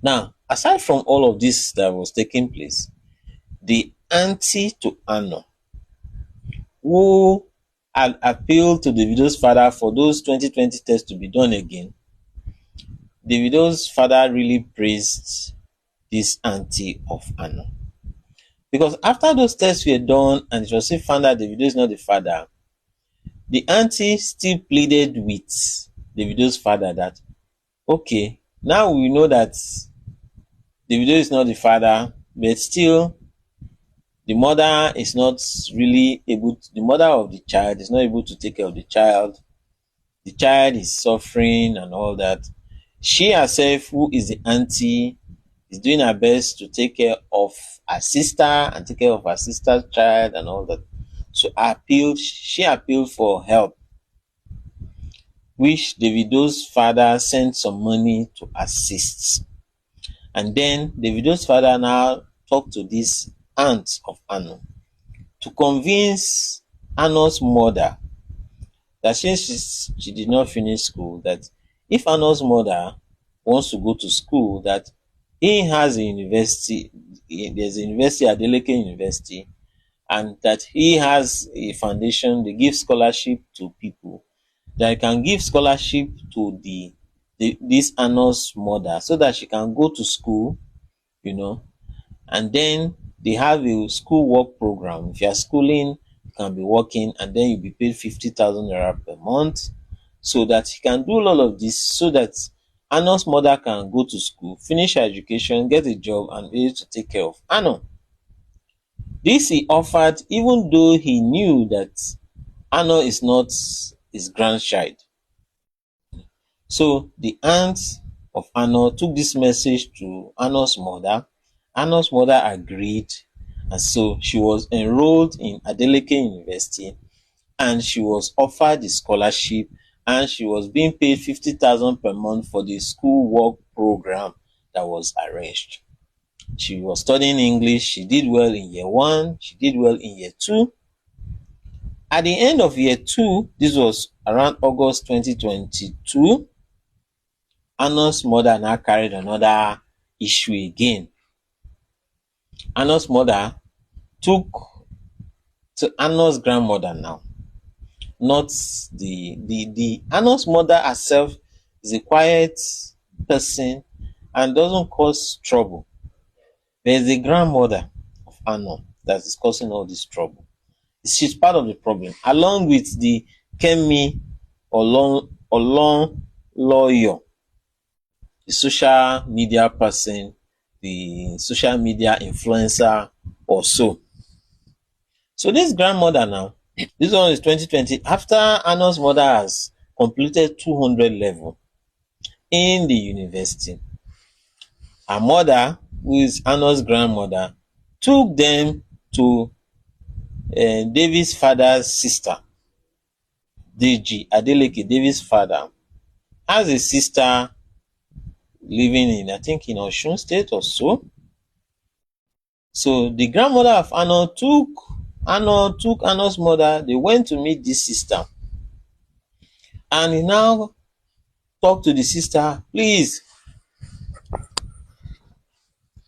Now, aside from all of this that was taking place, the auntie to Anna, who had appealed to Davido's father for those 2020 tests to be done again, Davido's father really praised this auntie of Anna. Because after those tests were done and it was still found that Davido is not the father, the auntie still pleaded with Davido's father that, okay, now we know that Davido is not the father, but still the mother is not really able to, the mother of the child is not able to take care of the child. The child is suffering and all that. She herself, who is the auntie, is doing her best to take care of her sister and take care of her sister's child and all that. So she appealed for help, which Davido's father sent some money to assist. And then Davido's father now talked to this aunt of Anu to convince Anu's mother that since she did not finish school, that if Anu's mother wants to go to school, that he has a university, there's a university, Adeleke University, and that he has a foundation, they give scholarship to people, that he can give scholarship to this Anu's mother so that she can go to school, you know, and then they have a school work program. If you are schooling, you can be working, and then you'll be paid 50,000 naira per month, so that he can do all of this, so that Ano's mother can go to school, finish her education, get a job, and be able to take care of Ano. This he offered even though he knew that Ano is not his grandchild. So the aunt of Ano took this message to Ano's mother. Ano's mother agreed, and so she was enrolled in Adeleke University, and she was offered the scholarship, and she was being paid 50,000 per month for the school work program that was arranged. She was studying English. She did well in year one. She did well in year two. At the end of year two, this was around August 2022, Ano's mother now carried another issue again. Ano's mother took to Ano's grandmother now. Not the Ano's mother herself is a quiet person and doesn't cause trouble. There's the grandmother of Ano that is causing all this trouble. She's part of the problem, along with the Kemi Olon lawyer, the social media person, the social media influencer or so. So this grandmother now, this one is 2020, after Ano's mother has completed 200 level in the university. Her mother, who is Ano's grandmother, took them to David's father's sister, Deji, Adeleke, David's father, has a sister living in, I think, in Osun State or so. So the grandmother of Ano took Ano's mother. They went to meet this sister, and he now talked to the sister, please,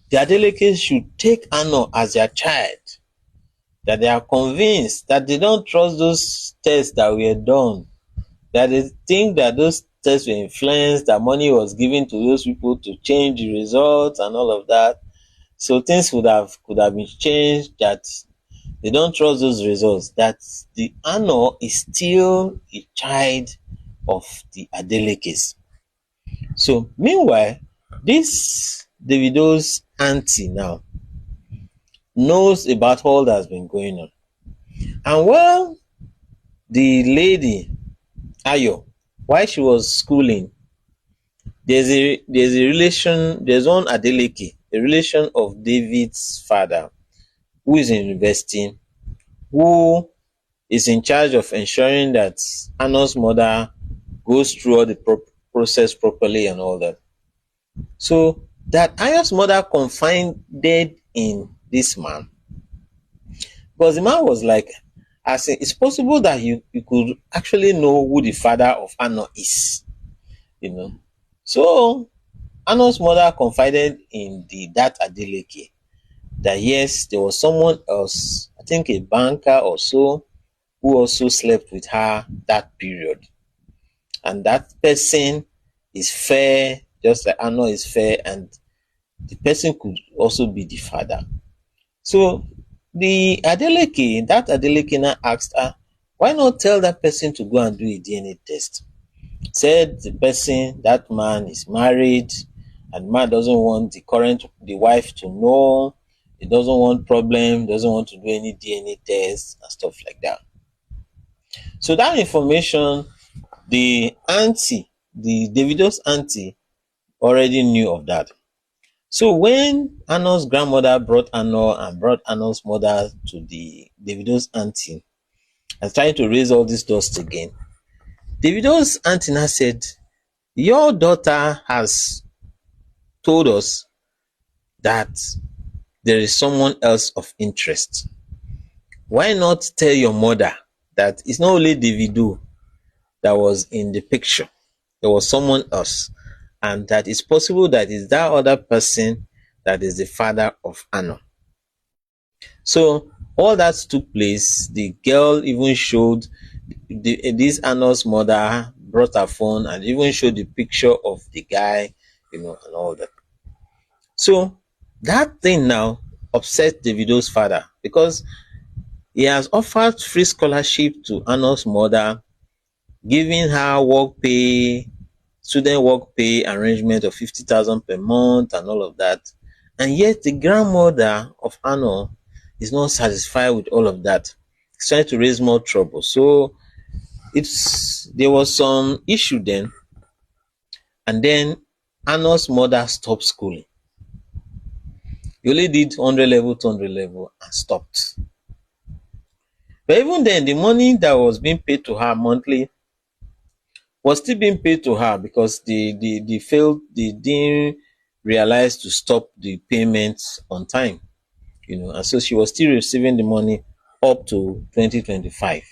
the Adelekes should take Ano as their child, that they are convinced, that they don't trust those tests that were done, that they think that those tests were influenced, that money was given to those people to change the results and all of that. So things could have been changed, that they don't trust those results, that the Ano is still a child of the Adelekes. So meanwhile, this Davido's auntie now knows about all that's been going on. And while the lady Ayo, while she was schooling, there's a relation, there's one Adeleke, a relation of David's father, who is in university, who is in charge of ensuring that Ano's mother goes through all the process properly and all that. So that Ayo's mother confided in this man, because the man was like, as in, it's possible that you could actually know who the father of Ano is, you know. So Ano's mother confided in that Adeleke that yes, there was someone else, I think a banker or so, who also slept with her that period. And that person is fair, just like Ano is fair, and the person could also be the father. So that Adeleke now asked her, why not tell that person to go and do a DNA test? Said the person, that man is married, and man doesn't want the wife to know. He doesn't want problem, doesn't want to do any DNA tests and stuff like that. So that information, the auntie, the Davido's auntie, already knew of that. So when Ano's grandmother brought Ano and brought Ano's mother to the Davido's auntie and trying to raise all this dust again, Davido's auntie now said, your daughter has told us that there is someone else of interest. Why not tell your mother that it's not only Davido that was in the picture, there was someone else, and that it's possible that it's that other person that is the father of Ano. So all that took place. The girl even showed this Ano's mother brought her phone and even showed the picture of the guy, and all that. So that thing now upset Davido's father because he has offered free scholarship to Ano's mother, giving her student work pay arrangement of 50,000 per month and all of that. And yet the grandmother of Ano is not satisfied with all of that. He's trying to raise more trouble. So there was some issue then, and then Ano's mother stopped schooling. He only did 100 level, 200 level and stopped. But even then, the money that was being paid to her monthly was still being paid to her because they didn't realize to stop the payments on time, and so she was still receiving the money up to 2025.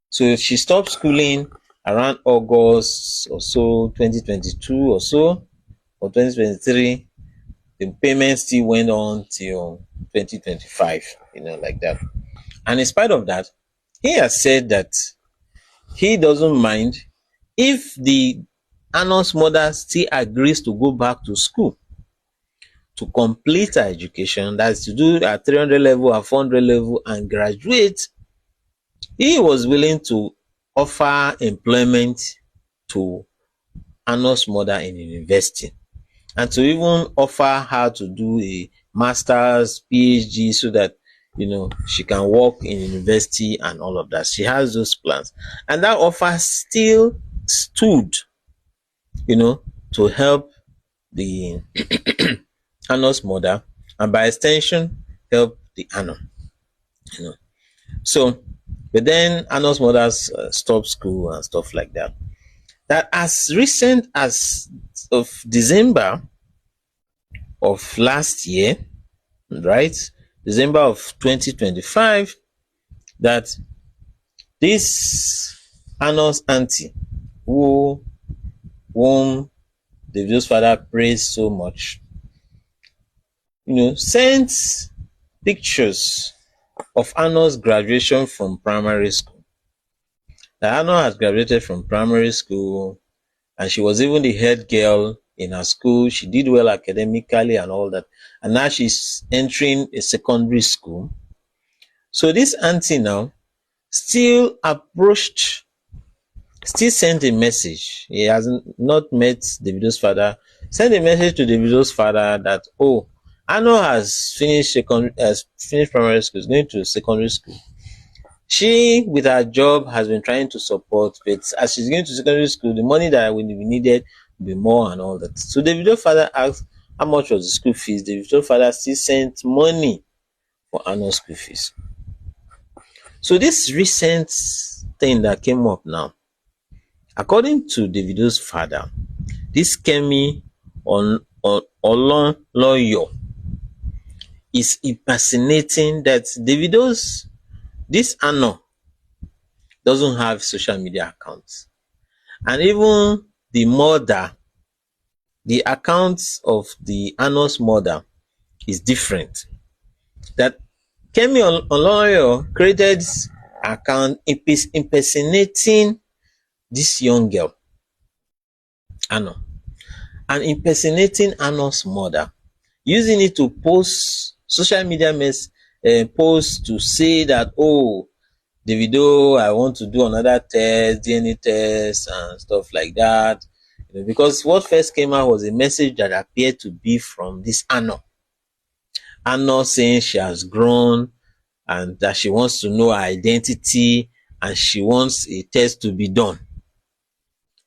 So she stopped schooling around August or so, 2022 or so, or 2023. The payment still went on till 2025, like that. And in spite of that, he has said that he doesn't mind if the Ano's mother still agrees to go back to school to complete her education, that's to do a 300 level, a 400 level, and graduate. He was willing to offer employment to Ano's mother in university and to even offer her to do a master's, PhD, so that she can work in university and all of that. She has those plans, and that offer still stood, to help the Ano's mother, and by extension help the Ano. So, but then Ano's mother stopped school and stuff like that. That as recent as of December of last year, right? December of 2025, that this Ano's auntie, whom Davido's father praised so much, sent pictures of Ano's graduation from primary school. That Ano has graduated from primary school, and she was even the head girl in her school. She did well academically and all that. And now she's entering a secondary school. So this auntie now still sent a message. He has not met Davido's father. Sent a message to Davido's father that, Ano has finished primary school, is going to secondary school. She, with her job, has been trying to support, but as she's going to secondary school, the money that will be needed will be more and all that. So Davido's father asked how much was the school fees. Davido's father still sent money for Ano's school fees. So this recent thing that came up now, according to Davido's father, this Kemi Olonloyo is impersonating that this Ano doesn't have social media accounts. And even the the account of the Anon's mother is different. That Kemi Olonloyo created account impersonating this young girl, Ano, and impersonating Ano's mother, using it to post social media posts to say that, oh, Davido, I want to do another test, DNA test, and stuff like that. Because what first came out was a message that appeared to be from this Ano. Ano saying she has grown and that she wants to know her identity and she wants a test to be done.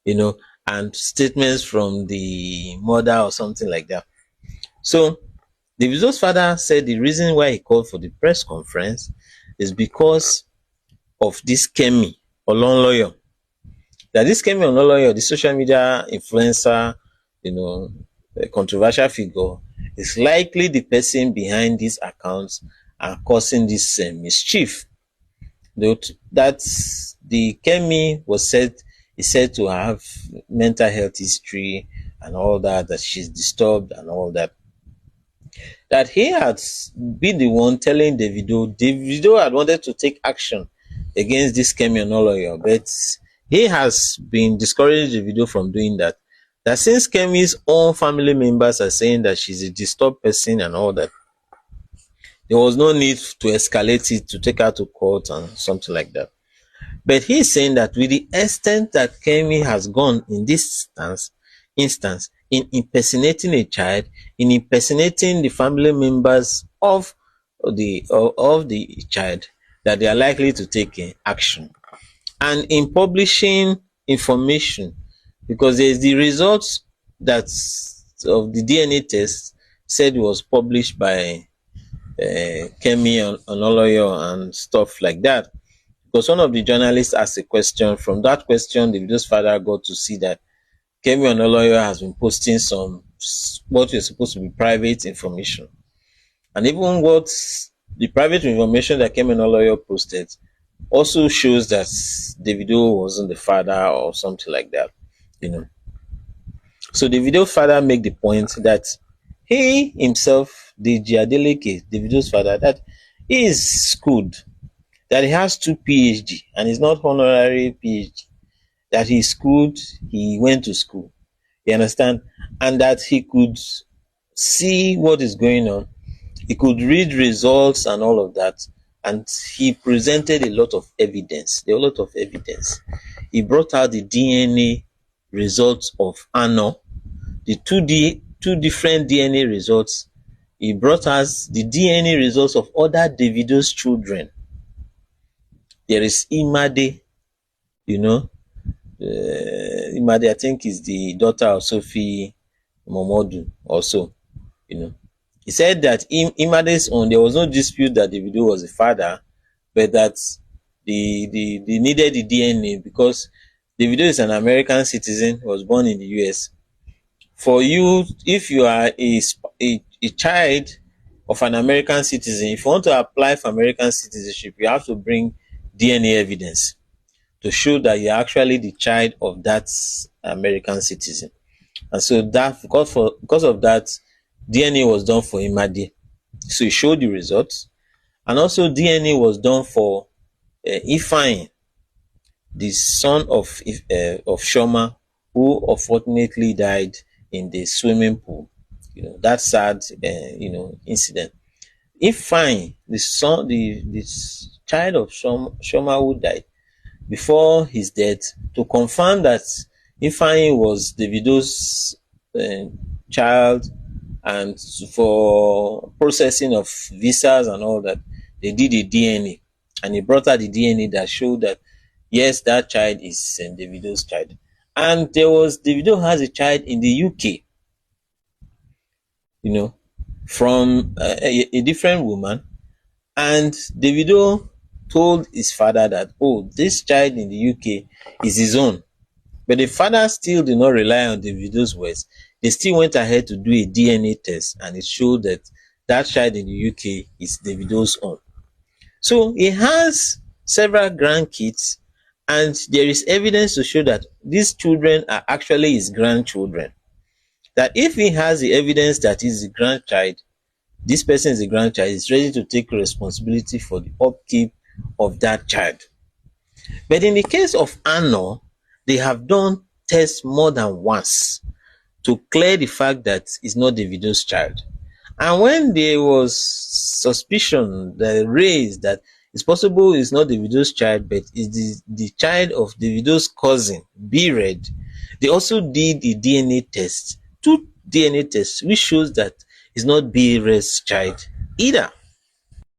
And statements from the mother or something like that. So Davido's father said the reason why he called for the press conference is because of this Kemi Olonloyo. That this Kemi Olonloyo, the social media influencer, a controversial figure, is likely the person behind these accounts and causing this mischief. That the Kemi is said to have mental health history and all that she's disturbed and all that. That he had been the one telling Davido had wanted to take action against this Kemi Olonloyo, but he has been discouraging Davido from doing that. That since Kemi's own family members are saying that she's a disturbed person and all that, there was no need to escalate it to take her to court and something like that. But he's saying that with the extent that Kemi has gone in this instance in impersonating a child, in impersonating the family members of the child, that they are likely to take action. And in publishing information, because there is the results that of the DNA test said was published by Kemi Olonloyo and stuff like that. Because one of the journalists asked a question. From that question, Davido's father got to see that Kemi Olonloyo has been posting some what is supposed to be private information. And even what the private information that Kemi Olonloyo posted also shows that Davido wasn't the father or something like that. So Davido's father make the point that he himself, Deji Adeleke, Davido's father, that he is schooled, that he has 2 PhD and he's not honorary PhD, that he's schooled, he went to school, you understand, and that he could see what is going on, he could read results and all of that, and he presented a lot of evidence. There were a lot of evidence. He brought out the DNA results of Ano, the two different DNA results. He brought us the DNA results of other Davido's children. There is Imade, Imade, I think, is the daughter of Sophie Momodu also, He said that Imade's own, there was no dispute that Davido was the father, but that they needed the DNA because Davido is an American citizen, was born in the US. For you, if you are a child of an American citizen, if you want to apply for American citizenship, you have to bring DNA evidence to show that you're actually the child of that American citizen. And so that because of that, DNA was done for Imade. So he showed the results. And also DNA was done for Ifeanyi, the son of Shoma, who unfortunately died in the swimming pool. That sad incident. Ifeanyi, the child of Shoma who died, before his death, to confirm that Ifeanyi was Davido's child, and for processing of visas and all that, they did a DNA, and he brought out the DNA that showed that yes, that child is Davido's child. And Davido has a child in the UK, from a different woman, and Davido told his father that, oh, this child in the UK is his own. But the father still did not rely on Davido's words. They still went ahead to do a DNA test, and it showed that that child in the UK is Davido's own. So he has several grandkids, and there is evidence to show that these children are actually his grandchildren. that if he has the evidence that he's the grandchild, this person is the grandchild, is ready to take responsibility for the upkeep of that child. But in the case of Anno, they have done tests more than once to clear the fact that it's not Davido's child. And when there was suspicion that raised that it's possible it's not Davido's child, but it's the child of Davido's cousin, B-Red, they also did a DNA test, two DNA tests, which shows that it's not B-Red's child either.